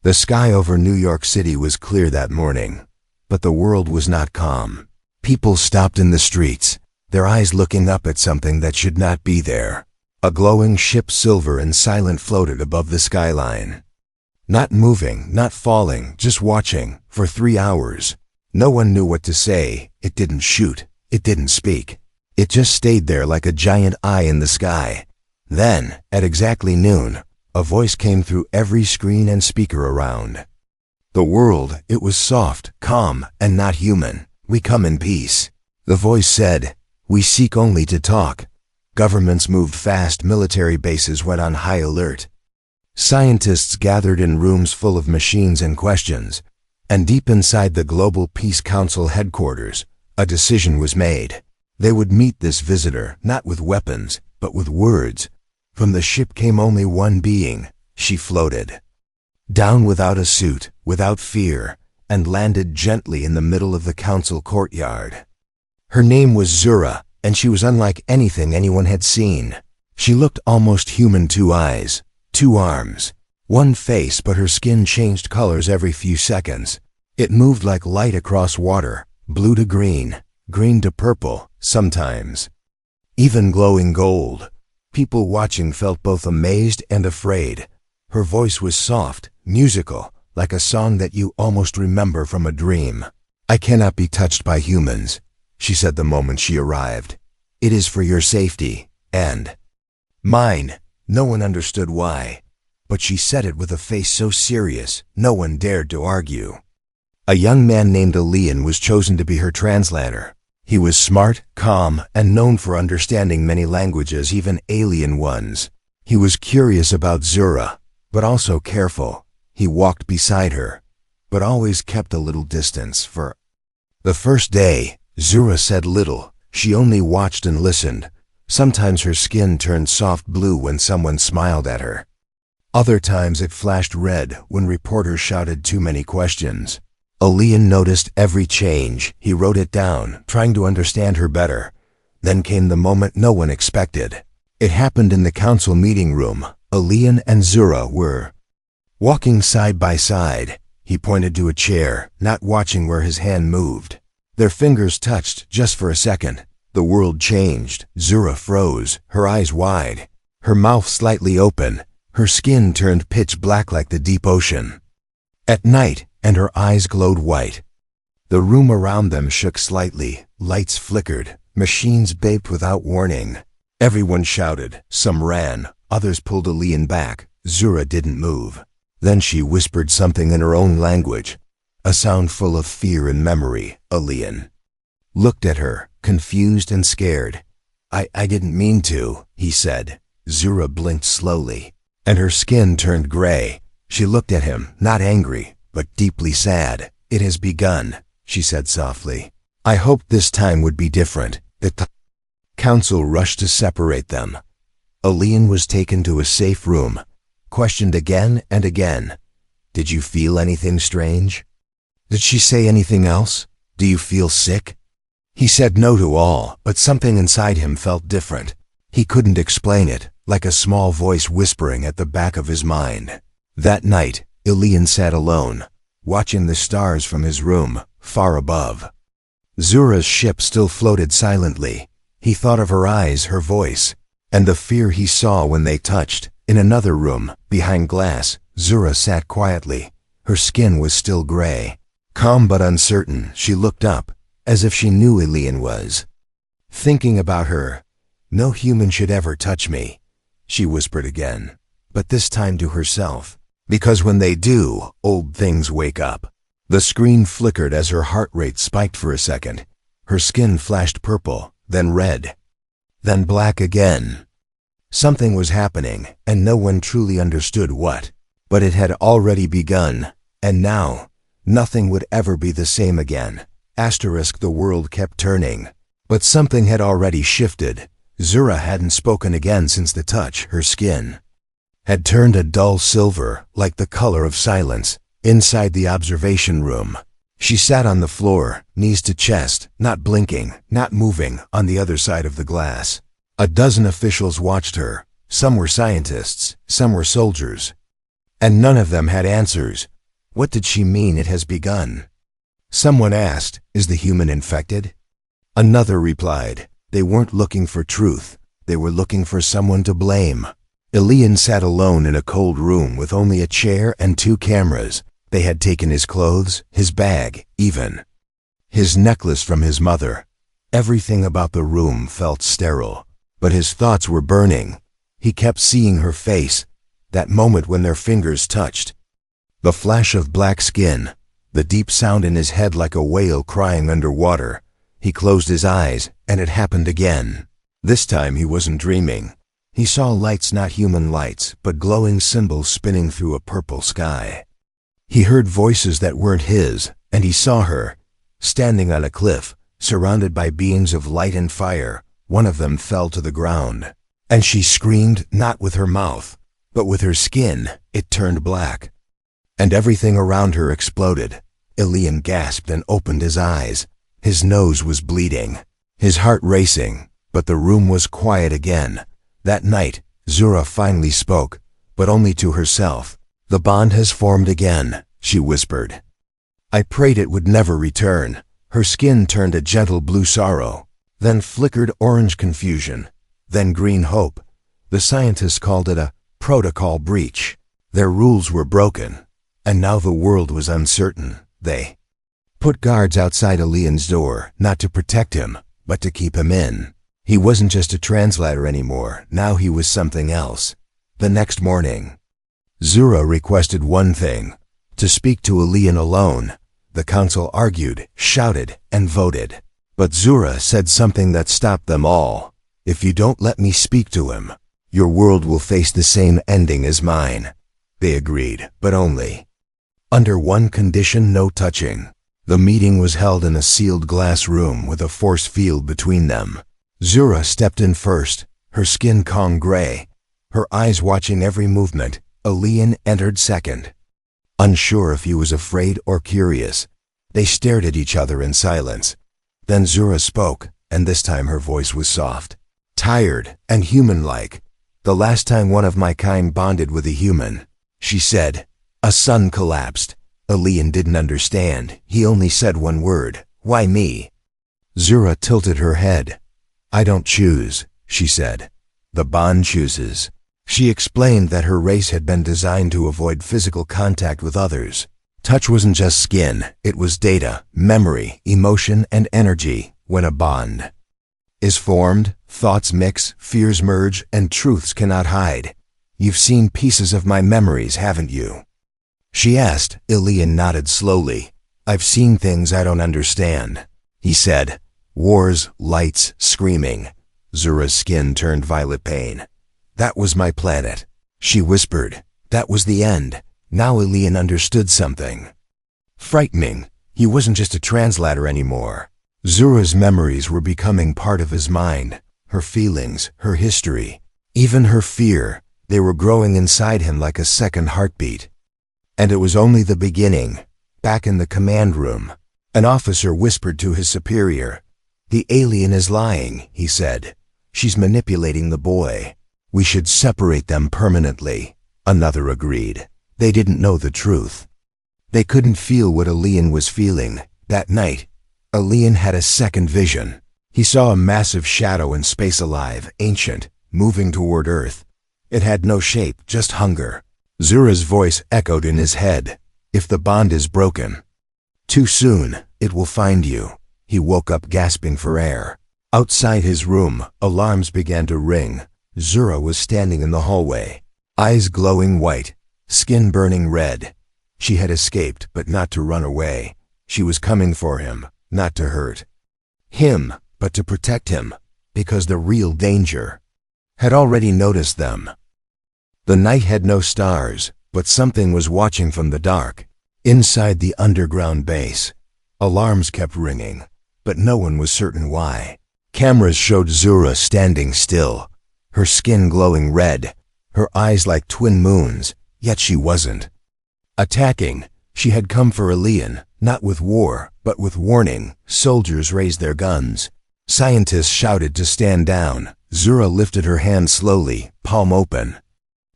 The sky over New York City was clear that morning, but the world was not calm. People stopped in the streets, their eyes looking up at something that should not be there. A glowing ship, silver and silent, floated above the skyline. Not moving, not falling, just watching, for 3 hours. No one knew what to say. It didn't shoot. It didn't speak. It just stayed there like a giant eye in the sky. Then, at exactly noon, a voice came through every screen and speaker around. The world, it was soft, calm, and not human. We come in peace. The voice said, we seek only to talk. Governments moved fast, military bases went on high alert. Scientists gathered in rooms full of machines and questions, and deep inside the Global Peace Council headquarters, a decision was made. They would meet this visitor, not with weapons, but with words. From the ship came only one being. She floated down without a suit, without fear, and landed gently in the middle of the council courtyard. Her name was Zura, and she was unlike anything anyone had seen. She looked almost human: 2 eyes, 2 arms, 1 face, but her skin changed colors every few seconds. It moved like light across water, blue to green, green to purple, sometimes even glowing gold. People watching felt both amazed and afraid. Her voice was soft, musical, like a song that you almost remember from a dream. I cannot be touched by humans, she said the moment she arrived. It is for your safety, and mine. No one understood why, but she said it with a face so serious, no one dared to argue. A young man named Elian was chosen to be her translator. He was smart, calm, and known for understanding many languages, even alien ones. He was curious about Zura, but also careful. He walked beside her, but always kept a little distance. For the first day, Zura said little. She only watched and listened. Sometimes her skin turned soft blue when someone smiled at her. Other times it flashed red when reporters shouted too many questions. Elian noticed every change. He wrote it down, trying to understand her better. Then came the moment no one expected. It happened in the council meeting room. Elian and Zura were walking side by side. He pointed to a chair, not watching where his hand moved. Their fingers touched just for a second. The world changed. Zura froze, her eyes wide, her mouth slightly open. Her skin turned pitch black like the deep ocean at night, and her eyes glowed white. The room around them shook slightly. Lights flickered. Machines beeped without warning. Everyone shouted. Some ran. Others pulled Elian back. Zura didn't move. Then she whispered something in her own language, a sound full of fear and memory. Elian looked at her, confused and scared. I didn't mean to, he said. Zura blinked slowly, and her skin turned gray. She looked at him, not angry, but deeply sad. It has begun, she said softly. I hoped this time would be different. The council rushed to separate them. Elian was taken to a safe room, questioned again and again. Did you feel anything strange? Did she say anything else? Do you feel sick? He said no to all, but something inside him felt different. He couldn't explain it, like a small voice whispering at the back of his mind. That night, Elian sat alone, watching the stars from his room, far above. Zura's ship still floated silently. He thought of her eyes, her voice, and the fear he saw when they touched. In another room, behind glass, Zura sat quietly. Her skin was still gray. Calm but uncertain, she looked up, as if she knew Elian was thinking about her. No human should ever touch me, she whispered again, but this time to herself. Because when they do, old things wake up. The screen flickered as her heart rate spiked for a second. Her skin flashed purple, then red, then black again. Something was happening, and no one truly understood what. But it had already begun, and now, nothing would ever be the same again. The world kept turning, but something had already shifted. Zura hadn't spoken again since the touch. Her skin had turned a dull silver, like the color of silence. Inside the observation room, she sat on the floor, knees to chest, not blinking, not moving, on the other side of the glass. A dozen officials watched her. Some were scientists, some were soldiers, and none of them had answers. What did she mean it has begun? Someone asked, is the human infected? Another replied, they weren't looking for truth. They were looking for someone to blame. Elian sat alone in a cold room with only a chair and 2 cameras. They had taken his clothes, his bag, even his necklace from his mother. Everything about the room felt sterile, but his thoughts were burning. He kept seeing her face, that moment when their fingers touched. The flash of black skin, the deep sound in his head like a whale crying underwater. He closed his eyes, and it happened again. This time he wasn't dreaming. He saw lights, not human lights, but glowing symbols spinning through a purple sky. He heard voices that weren't his, and he saw her, standing on a cliff, surrounded by beings of light and fire. One of them fell to the ground, and she screamed, not with her mouth, but with her skin. It turned black, and everything around her exploded. Elian gasped and opened his eyes. His nose was bleeding, his heart racing, but the room was quiet again. That night, Zura finally spoke, but only to herself. The bond has formed again, she whispered. I prayed it would never return. Her skin turned a gentle blue sorrow, then flickered orange confusion, then green hope. The scientists called it a protocol breach. Their rules were broken, and now the world was uncertain. They put guards outside Elian's door, not to protect him, but to keep him in. He wasn't just a translator anymore. Now he was something else. The next morning, Zura requested one thing, to speak to Elian alone. The council argued, shouted, and voted. But Zura said something that stopped them all. If you don't let me speak to him, your world will face the same ending as mine. They agreed, but only under one condition: no touching. The meeting was held in a sealed glass room with a force field between them. Zura stepped in first, her skin Kong gray, her eyes watching every movement. Elian entered second, unsure if he was afraid or curious. They stared at each other in silence. Then Zura spoke, and this time her voice was soft, tired, and human-like. The last time one of my kind bonded with a human, she said. A sun collapsed. Elian didn't understand. He only said one word, why me? Zura tilted her head. I don't choose, she said. The bond chooses. She explained that her race had been designed to avoid physical contact with others. Touch wasn't just skin, it was data, memory, emotion, and energy. When a bond is formed, thoughts mix, fears merge, and truths cannot hide. You've seen pieces of my memories, haven't you? She asked. Elian nodded slowly. I've seen things I don't understand, he said. Wars, lights, screaming. Zura's skin turned violet pain. That was my planet, she whispered. That was the end. Now Elian understood something frightening. He wasn't just a translator anymore. Zura's memories were becoming part of his mind, her feelings, her history, even her fear. They were growing inside him like a second heartbeat. And it was only the beginning. Back in the command room, an officer whispered to his superior. The alien is lying, he said. She's manipulating the boy. We should separate them permanently. Another agreed. They didn't know the truth. They couldn't feel what Elian was feeling. That night, Elian had a second vision. He saw a massive shadow in space, alive, ancient, moving toward Earth. It had no shape, just hunger. Zura's voice echoed in his head. If the bond is broken too soon, it will find you. He woke up gasping for air. Outside his room, alarms began to ring. Zura was standing in the hallway, eyes glowing white, skin burning red. She had escaped, but not to run away. She was coming for him, not to hurt him, but to protect him, because the real danger had already noticed them. The night had no stars, but something was watching from the dark. Inside the underground base, alarms kept ringing, but no one was certain why. Cameras showed Zura standing still, her skin glowing red, her eyes like twin moons, yet she wasn't attacking. She had come for Elian, not with war, but with warning. Soldiers raised their guns. Scientists shouted to stand down. Zura lifted her hand slowly, palm open.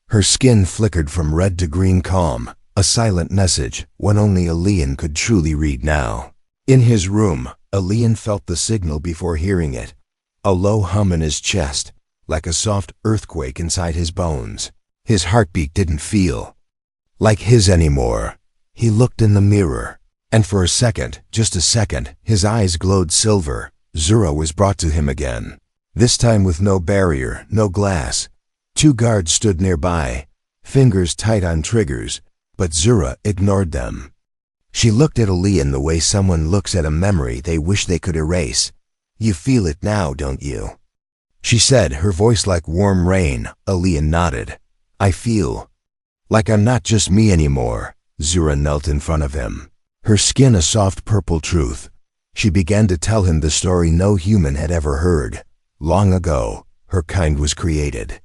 Her skin flickered from red to green calm. A silent message, one only Elian could truly read now. In his room, Elian felt the signal before hearing it. A low hum in his chest, like a soft earthquake inside his bones. His heartbeat didn't feel like his anymore. He looked in the mirror, and for a second, just a second, his eyes glowed silver. Zura was brought to him again. This time with no barrier, no glass. 2 guards stood nearby, fingers tight on triggers, but Zura ignored them. She looked at Elian the way someone looks at a memory they wish they could erase. "You feel it now, don't you?" she said, her voice like warm rain. Elian nodded. "I feel like I'm not just me anymore." Zura knelt in front of him, her skin a soft purple truth. She began to tell him the story no human had ever heard. Long ago, her kind was created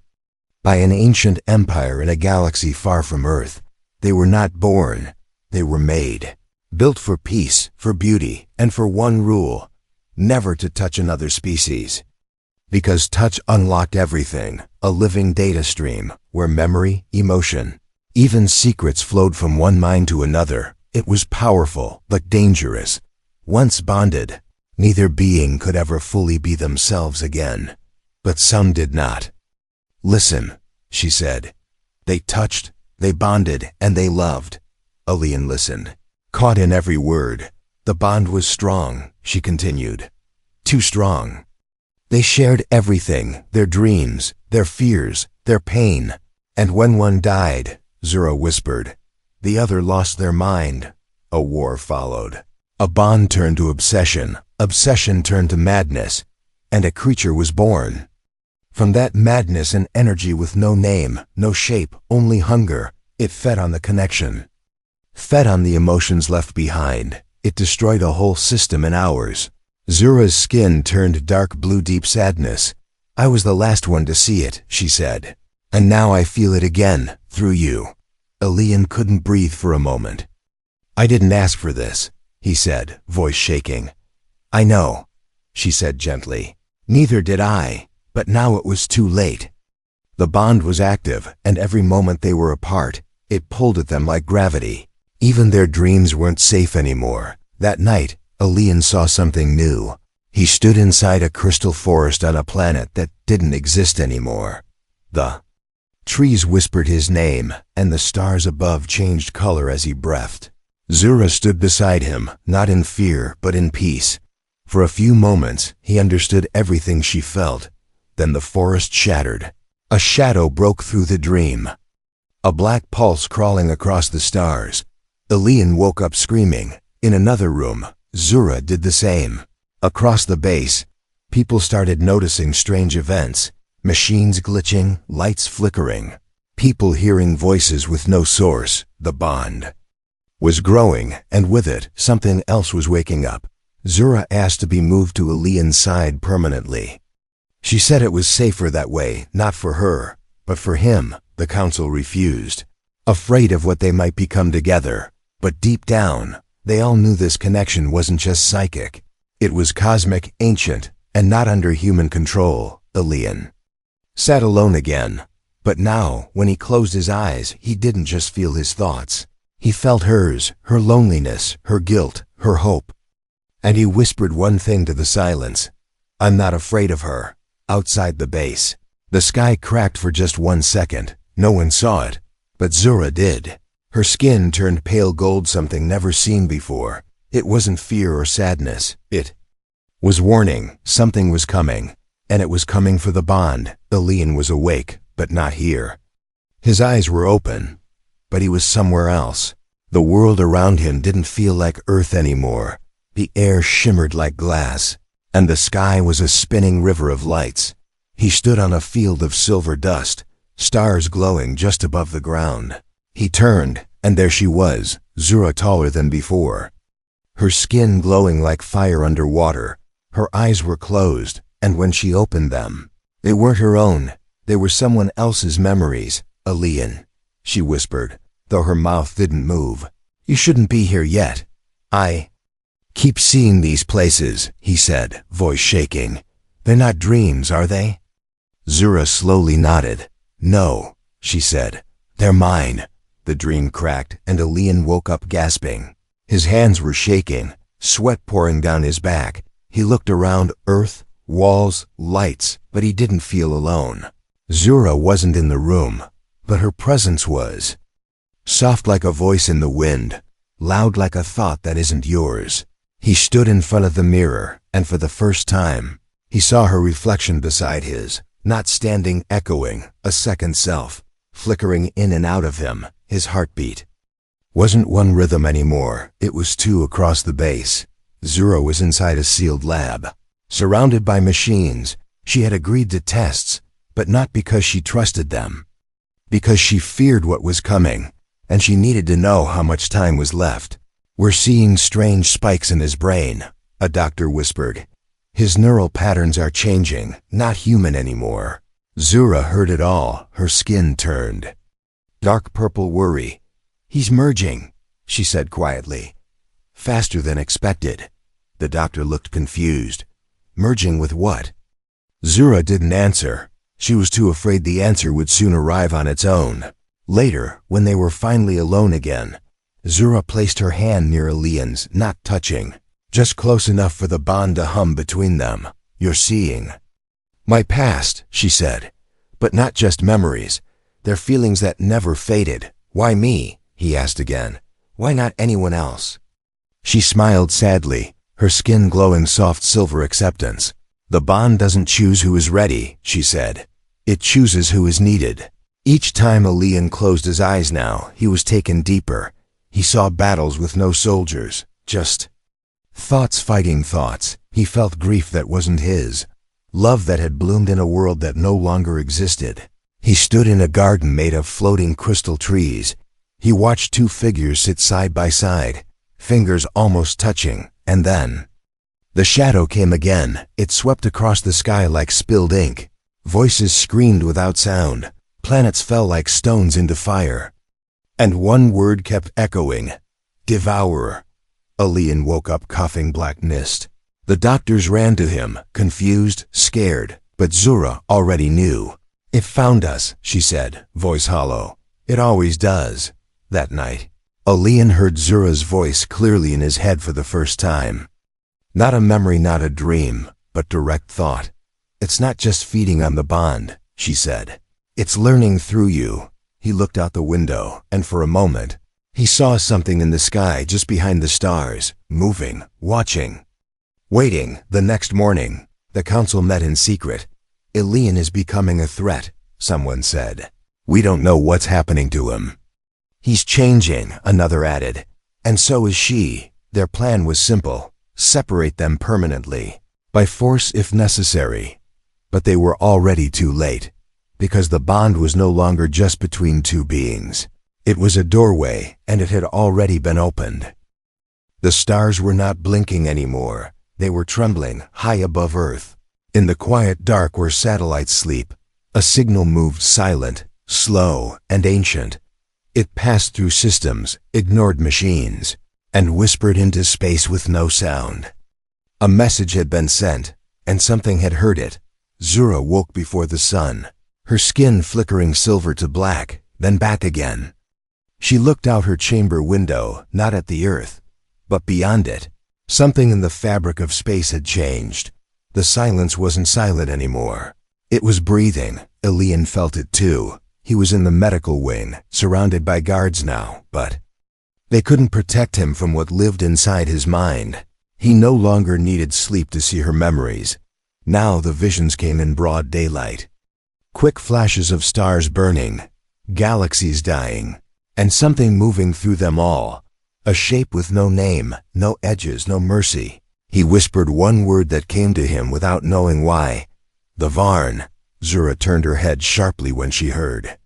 by an ancient empire in a galaxy far from Earth. They were not born, they were made. Built for peace, for beauty, and for one rule: never to touch another species. Because touch unlocked everything, a living data stream, where memory, emotion, even secrets flowed from one mind to another. It was powerful, but dangerous. Once bonded, neither being could ever fully be themselves again. But some did not. "Listen," she said. "They touched, they bonded, and they loved." Elian listened, caught in every word. "The bond was strong," she continued. "Too strong. They shared everything, their dreams, their fears, their pain. And when one died," Zura whispered, "the other lost their mind." A war followed. A bond turned to obsession, obsession turned to madness, and a creature was born. From that madness an energy with no name, no shape, only hunger. It fed on the connection, fed on the emotions left behind. It destroyed a whole system in hours. Zura's skin turned dark blue, deep sadness. "I was the last one to see it," she said. "And now I feel it again, through you." Elian couldn't breathe for a moment. "I didn't ask for this," he said, voice shaking. "I know," she said gently. "Neither did I, but now it was too late." The bond was active, and every moment they were apart, it pulled at them like gravity. Even their dreams weren't safe anymore. That night, Elian saw something new. He stood inside a crystal forest on a planet that didn't exist anymore. The trees whispered his name, and the stars above changed color as he breathed. Zura stood beside him, not in fear, but in peace. For a few moments, he understood everything she felt. Then the forest shattered. A shadow broke through the dream, a black pulse crawling across the stars. Elian woke up screaming. In another room, Zura did the same. Across the base, people started noticing strange events. Machines glitching, lights flickering, people hearing voices with no source. The bond was growing, and with it, something else was waking up. Zura asked to be moved to Elian's side permanently. She said it was safer that way, not for her, but for him. The council refused, afraid of what they might become together. But deep down, they all knew this connection wasn't just psychic. It was cosmic, ancient, and not under human control. Elian sat alone again. But now, when he closed his eyes, he didn't just feel his thoughts. He felt hers, her loneliness, her guilt, her hope. And he whispered one thing to the silence. "I'm not afraid of her." Outside the base, the sky cracked for just 1 second. No one saw it, but Zura did. Her skin turned pale gold, something never seen before. It wasn't fear or sadness. It was warning. Something was coming, and it was coming for the bond. Elian was awake, but not here. His eyes were open, but he was somewhere else. The world around him didn't feel like Earth anymore. The air shimmered like glass, and the sky was a spinning river of lights. He stood on a field of silver dust, stars glowing just above the ground. He turned, and there she was, Zura, taller than before. Her skin glowing like fire under water. Her eyes were closed, and when she opened them, they weren't her own. They were someone else's memories. "Elian," she whispered, though her mouth didn't move. "You shouldn't be here yet. I keep seeing these places," he said, voice shaking. "They're not dreams, are they?" Zura slowly nodded. "No," she said. "They're mine. The dream cracked, and Elian woke up gasping. His hands were shaking, sweat pouring down his back. He looked around, earth, walls, lights, but he didn't feel alone. Zura wasn't in the room, but her presence was. Soft like a voice in the wind, loud like a thought that isn't yours. He stood in front of the mirror, and for the first time, he saw her reflection beside his, not standing, echoing, a second self, flickering in and out of him. His heartbeat wasn't one rhythm anymore, it was two across the base. Zura was inside a sealed lab, surrounded by machines. She had agreed to tests, but not because she trusted them. Because she feared what was coming, and she needed to know how much time was left. "We're seeing strange spikes in his brain," a doctor whispered. "His neural patterns are changing, not human anymore." Zura heard it all, her skin turned. Dark purple worry. "He's merging," she said quietly. "Faster than expected." The doctor looked confused. "Merging with what?" Zura didn't answer. She was too afraid the answer would soon arrive on its own. Later, when they were finally alone again, Zura placed her hand near Elian's, not touching, just close enough for the bond to hum between them. "You're seeing my past," she said. "But not just memories. They're feelings that never faded." "Why me?" he asked again. "Why not anyone else?" She smiled sadly, her skin glowing soft silver acceptance. "The bond doesn't choose who is ready," she said. "It chooses who is needed." Each time Elian closed his eyes now, he was taken deeper. He saw battles with no soldiers, just thoughts fighting thoughts. He felt grief that wasn't his, love that had bloomed in a world that no longer existed. He stood in a garden made of floating crystal trees. He watched two figures sit side by side, fingers almost touching, and then the shadow came again. It swept across the sky like spilled ink. Voices screamed without sound. Planets fell like stones into fire. And one word kept echoing: "Devourer." Elian woke up coughing black mist. The doctors ran to him, confused, scared, but Zura already knew. "It found us," she said, voice hollow. "It always does." That night, Elian heard Zura's voice clearly in his head for the first time. Not a memory, not a dream, but direct thought. "It's not just feeding on the bond," she said. "It's learning through you." He looked out the window, and for a moment, he saw something in the sky just behind the stars, moving, watching, waiting. The next morning, the council met in secret. "Elian is becoming a threat," someone said. "We don't know what's happening to him." "He's changing," another added. "And so is she." Their plan was simple: separate them permanently, by force if necessary. But they were already too late, because the bond was no longer just between two beings. It was a doorway, and it had already been opened. The stars were not blinking anymore. They were trembling, high above Earth. In the quiet dark where satellites sleep, a signal moved silent, slow, and ancient. It passed through systems, ignored machines, and whispered into space with no sound. A message had been sent, and something had heard it. Zura woke before the sun, her skin flickering silver to black, then back again. She looked out her chamber window, not at the Earth, but beyond it. Something in the fabric of space had changed. The silence wasn't silent anymore. It was breathing. Elian felt it too. He was in the medical wing, surrounded by guards now, but they couldn't protect him from what lived inside his mind. He no longer needed sleep to see her memories. Now the visions came in broad daylight. Quick flashes of stars burning, galaxies dying, and something moving through them all. A shape with no name, no edges, no mercy. He whispered one word that came to him without knowing why. "The Varn." Zura turned her head sharply when she heard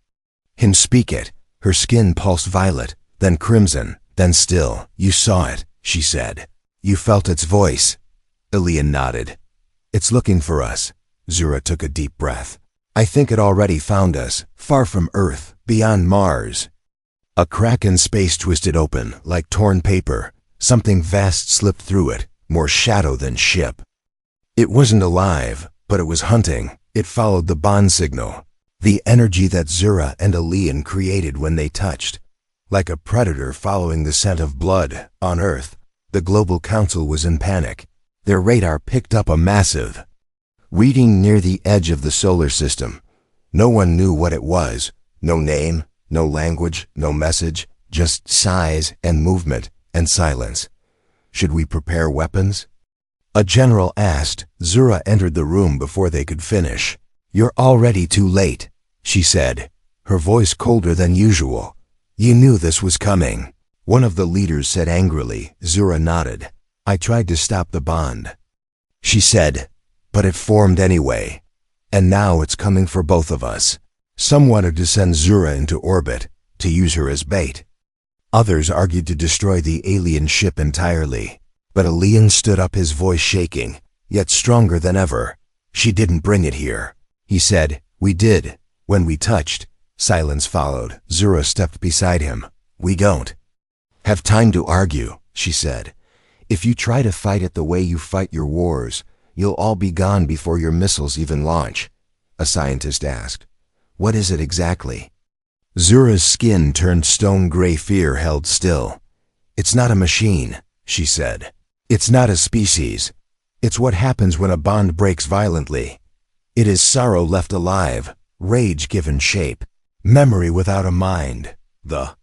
him speak it. Her skin pulsed violet, then crimson, then still. "You saw it," she said. "You felt its voice." Elian nodded. "It's looking for us." Zura took a deep breath. "I think it already found us, far from Earth, beyond Mars." A crack in space twisted open, like torn paper. Something vast slipped through it, more shadow than ship. It wasn't alive, but it was hunting. It followed the bond signal, the energy that Zura and Elian created when they touched. like a predator following the scent of blood. On Earth, the Global Council was in panic. Their radar picked up a massive reading near the edge of the solar system. No one knew what it was. No name, no language, no message, just size and movement and silence. Should we prepare weapons? A general asked. Zura entered the room before they could finish. You're already too late, she said, her voice colder than usual. You knew this was coming. One of the leaders said angrily. Zura nodded. I tried to stop the bond, she said, but it formed anyway. And now it's coming for both of us. Some wanted to send Zura into orbit, to use her as bait. Others argued to destroy the alien ship entirely. But Elian stood up, his voice shaking, yet stronger than ever. She didn't bring it here, he said. We did. When we touched. Silence followed. Zura stepped beside him. We don't have time to argue, she said. If you try to fight it the way you fight your wars, you'll all be gone before your missiles even launch. A scientist asked. What is it exactly? Zura's skin turned stone gray. Fear held still. It's not a machine, she said. It's not a species. It's what happens when a bond breaks violently. It is sorrow left alive, rage given shape, memory without a mind. The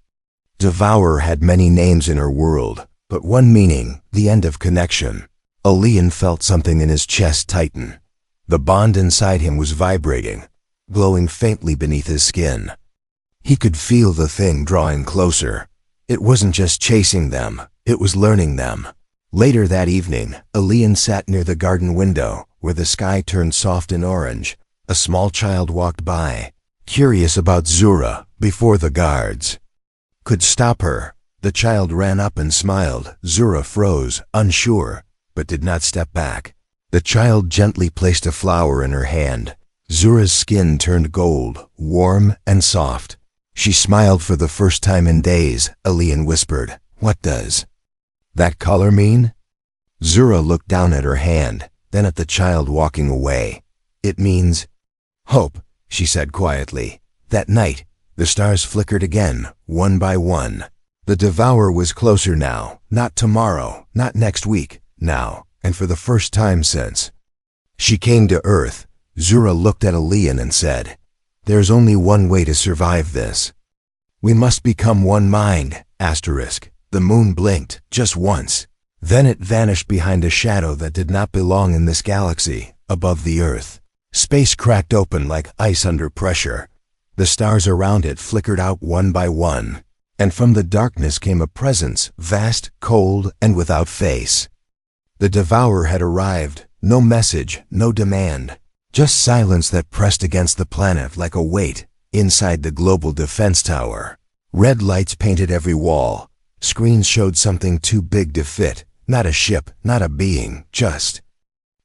devourer had many names in her world, but one meaning, the end of connection. Elian felt something in his chest tighten. The bond inside him was vibrating, glowing faintly beneath his skin. He could feel the thing drawing closer. It wasn't just chasing them, it was learning them. Later that evening, Elian sat near the garden window, where the sky turned soft and orange. A small child walked by, curious about Zura, before the guards could stop her. The child ran up and smiled. Zura froze, unsure, but did not step back. The child gently placed a flower in her hand. Zura's skin turned gold, warm and soft. She smiled for the first time in days. Elian whispered, What does that color mean? Zura looked down at her hand, then at the child walking away. It means hope, she said quietly. That night, the stars flickered again, one by one. The devourer was closer now, not tomorrow, not next week, now, and for the first time since she came to Earth. Zura looked at Elian and said, There's only one way to survive this. We must become one mind, asterisk. The moon blinked, just once. Then it vanished behind a shadow that did not belong in this galaxy, above the Earth. Space cracked open like ice under pressure. The stars around it flickered out one by one, and from the darkness came a presence, vast, cold, and without face. The devourer had arrived. No message, no demand. Just silence that pressed against the planet like a weight. Inside the global defense tower, red lights painted every wall. Screens showed something too big to fit. Not a ship, not a being, just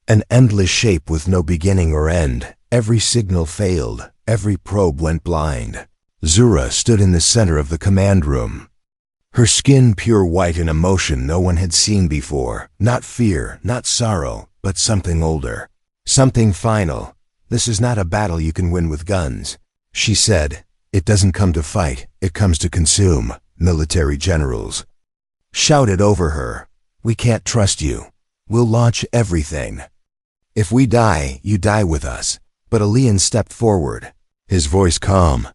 an endless shape with no beginning or end. Every signal failed. Every probe went blind. Zura stood in the center of the command room. Her skin pure white in emotion no one had seen before. Not fear, not sorrow, but something older. Something final. This is not a battle you can win with guns, she said. It doesn't come to fight, it comes to consume. Military generals shouted over her. We can't trust you. We'll launch everything. If we die, you die with us. But Elian stepped forward, his voice calm.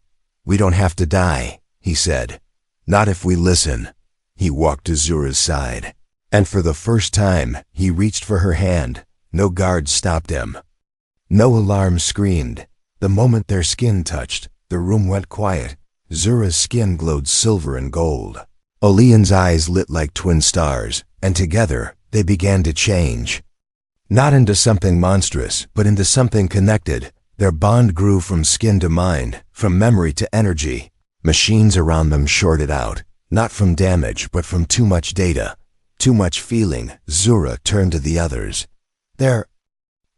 We don't have to die, he said. Not if we listen. He walked to Zura's side, and for the first time, he reached for her hand. No guards stopped him. No alarm screamed. The moment their skin touched, the room went quiet. Zura's skin glowed silver and gold. Elian's eyes lit like twin stars, and together, they began to change. Not into something monstrous, but into something connected. Their bond grew from skin to mind, from memory to energy. Machines around them shorted out, not from damage, but from too much data, too much feeling. Zura turned to the others. There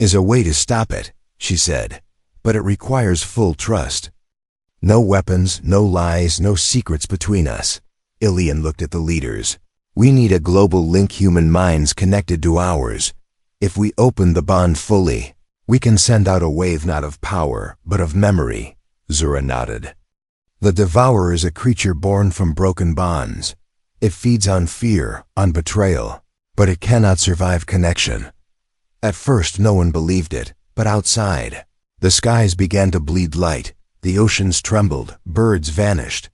is a way to stop it, she said, but it requires full trust. No weapons, no lies, no secrets between us. Elian looked at the leaders. We need a global link, human minds connected to ours. If we open the bond fully, we can send out a wave not of power, but of memory. Zura nodded. The devourer is a creature born from broken bonds. It feeds on fear, on betrayal, but it cannot survive connection. At first no one believed it, but outside, the skies began to bleed light, the oceans trembled, birds vanished.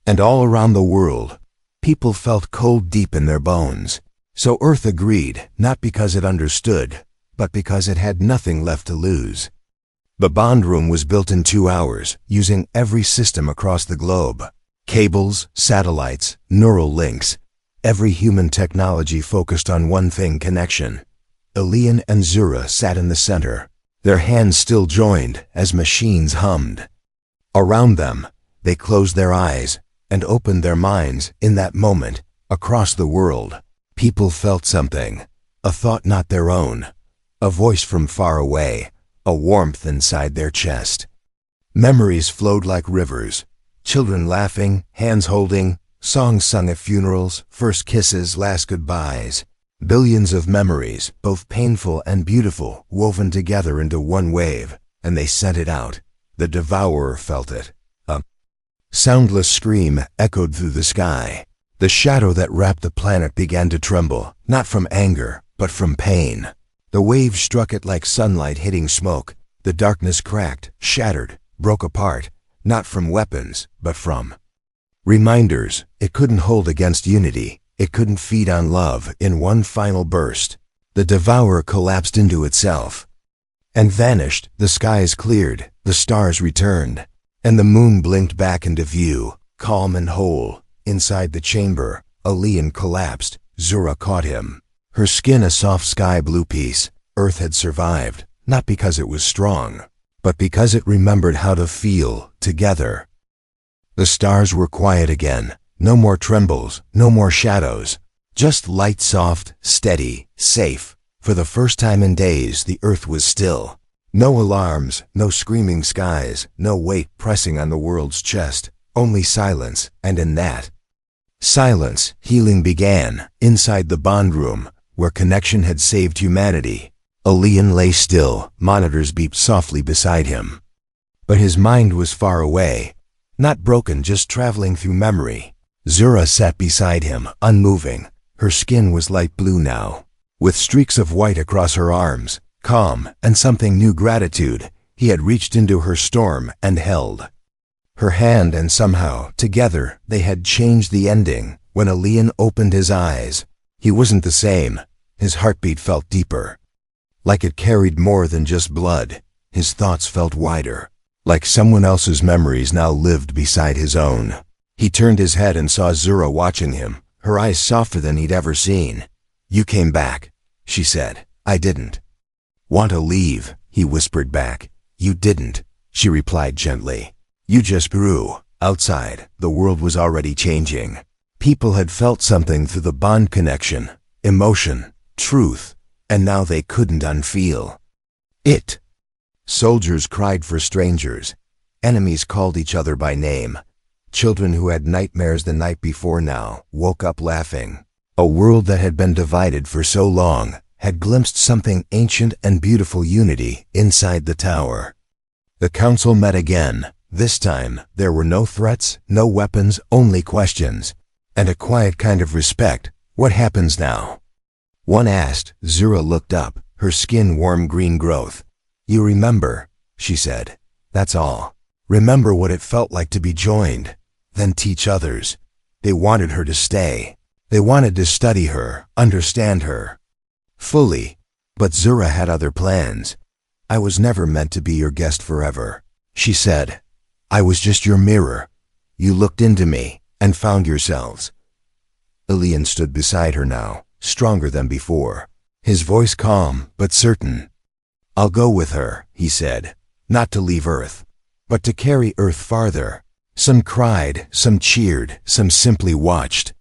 And all around the world, people felt cold deep in their bones. So Earth agreed, not because it understood, but because it had nothing left to lose. The bond room was built in 2 hours, using every system across the globe. Cables, satellites, neural links. Every human technology focused on one thing: connection. Elian and Zura sat in the center, their hands still joined as machines hummed. Around them, they closed their eyes and opened their minds. In that moment, across the world, people felt something, a thought not their own, a voice from far away, a warmth inside their chest. Memories flowed like rivers, children laughing, hands holding, songs sung at funerals, first kisses, last goodbyes. Billions of memories, both painful and beautiful, woven together into one wave, and they sent it out. The devourer felt it. A soundless scream echoed through the sky. The shadow that wrapped the planet began to tremble, not from anger, but from pain. The waves struck it like sunlight hitting smoke. The darkness cracked, shattered, broke apart, not from weapons, but from reminders. It couldn't hold against unity. It couldn't feed on love. In one final burst, the devourer collapsed into itself and vanished. The skies cleared, the stars returned, and the moon blinked back into view, calm and whole. Inside the chamber, Elian collapsed. Zura caught him, her skin a soft sky blue piece. Earth had survived, not because it was strong, but because it remembered how to feel together. The stars were quiet again. No more trembles, no more shadows, just light, soft, steady, safe. For the first time in days, the earth was still. No alarms, no screaming skies, no weight pressing on the world's chest, only silence, and in that silence, healing began. Inside the bond room, where connection had saved humanity, Elian lay still, monitors beeped softly beside him. But his mind was far away, not broken, just traveling through memory. Zura sat beside him, unmoving. Her skin was light blue now, with streaks of white across her arms, calm and something new. Gratitude. He had reached into her storm and held her hand, and somehow, together, they had changed the ending. When Elian opened his eyes, he wasn't the same. His heartbeat felt deeper, like it carried more than just blood. His thoughts felt wider, like someone else's memories now lived beside his own. He turned his head and saw Zura watching him, her eyes softer than he'd ever seen. "You came back," she said. "I didn't want to leave," he whispered back. "You didn't," she replied gently. "You just grew." Outside, the world was already changing. People had felt something through the bond connection, emotion, truth, and now they couldn't unfeel it. Soldiers cried for strangers. Enemies called each other by name. Children who had nightmares the night before now woke up laughing. A world that had been divided for so long had glimpsed something ancient and beautiful: unity inside the tower. The council met again. This time, there were no threats, no weapons, only questions, and a quiet kind of respect. "What happens now?" one asked. Zura looked up, her skin warm green growth. "You remember," she said. "That's all. Remember what it felt like to be joined. Then teach others." They wanted her to stay. They wanted to study her, understand her fully. But Zura had other plans. "I was never meant to be your guest forever," she said. "I was just your mirror. You looked into me and found yourselves." Elian stood beside her now, stronger than before, his voice calm but certain. "I'll go with her," he said, "not to leave Earth, but to carry Earth farther." Some cried, some cheered, some simply watched.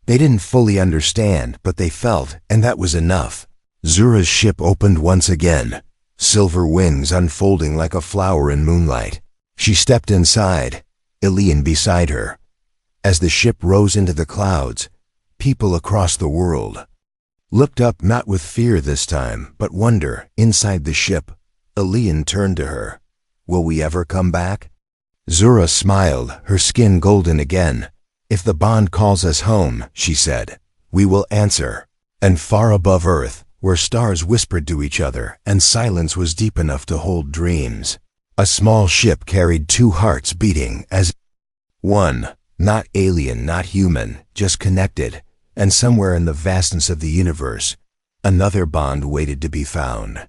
They didn't fully understand, but they felt, and that was enough. Zura's ship opened once again, silver wings unfolding like a flower in moonlight. She stepped inside, Elian beside her. As the ship rose into the clouds, people across the world looked up, not with fear this time, but wonder. Inside the ship, Elian turned to her. "Will we ever come back?" Zura smiled, her skin golden again. If the bond calls us home, she said, we will answer. And far above Earth, where stars whispered to each other and silence was deep enough to hold dreams, a small ship carried two hearts beating as one, not alien, not human, just connected, and somewhere in the vastness of the universe, another bond waited to be found.